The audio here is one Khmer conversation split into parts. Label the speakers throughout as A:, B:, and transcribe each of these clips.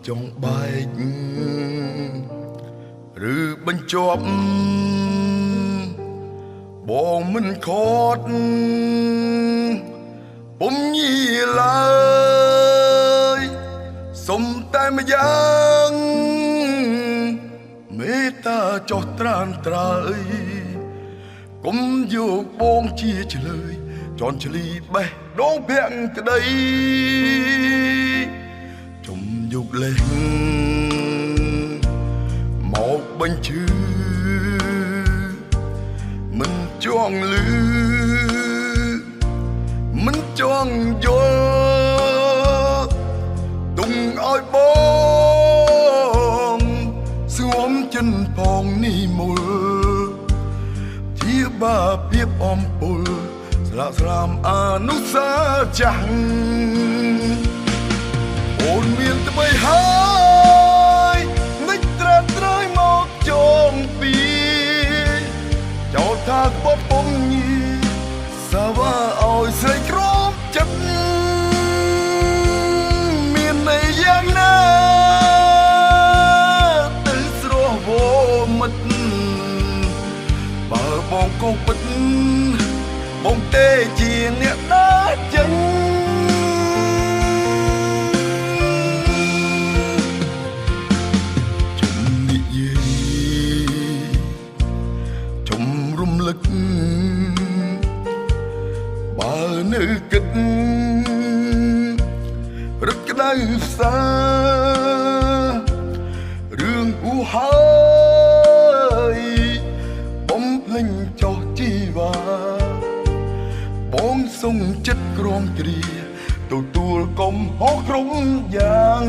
A: ចង់បែកឬបញ្ចប់បងមិនខត់ពុំញីឡើយសុំតែម្យ៉ាងមេត្តាចោះត្រានត្រើយកុំយកបងជាឆ្លើយជន់ឆ្លីបេះដងភាំងក្តីជុំយកលេងមកបញ្ជឺមិនចង់លឺមិនចង់យល់ទុំឲ្យបងសួមចិនផងនេះមុលជាបាភាពអំពុលស្លាកស្រាមអនុសាចាស់អូនមានថ្មីហើយនិចត្រាត់ត្រើយមកចងពីចោលថាក្បត់ពងញីសាវ៉ាឲ្យស្រីក្រមចិត្តមានន័យយ៉ាងណាទៅស្រស់វមិត្តបើបងកុំពិតបងទេជាអ្នកដើរចេញជុំនិយាយជុំរំលឹកបើនៅគិតរឹកក្តៅផ្សារឿងអ៊ូហើយបំភ្លេចចោះជីវ៉ាបងសុំចិត្តក្រំគ្រាទទួលកំហុសក្រុមយ៉ាង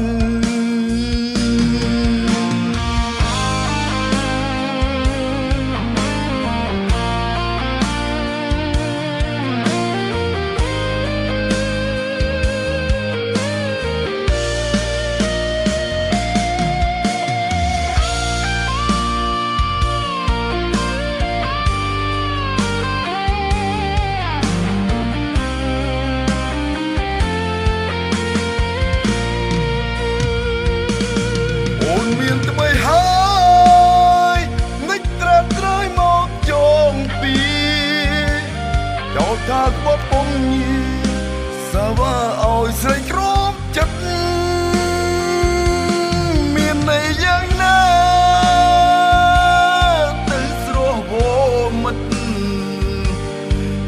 A: មានថ្មីហើយនិចត្រាត់ត្រើយមកចងពីចោលថាក្បត់ពងញីសាវ៉ាឲ្យស្រីក្រមចិត្តមានន័យយ៉ាងណាទៅស្រស់វមិត្ត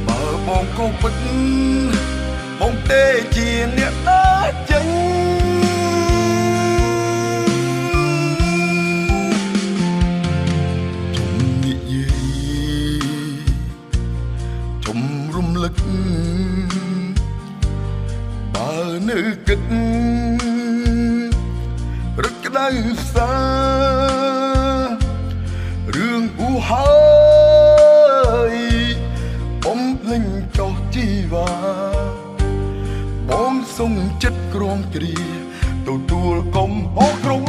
A: បើបងកុំពិតបងទេជាអ្នកដើរចេញរំលឹកបើនៅគិតរឹកក្តៅផ្សារឿងអ៊ូហើយបំភ្លេចចោះជីវ៉ាបងសុំចិត្តក្រំគ្រាទទួលកំហុសក្រុម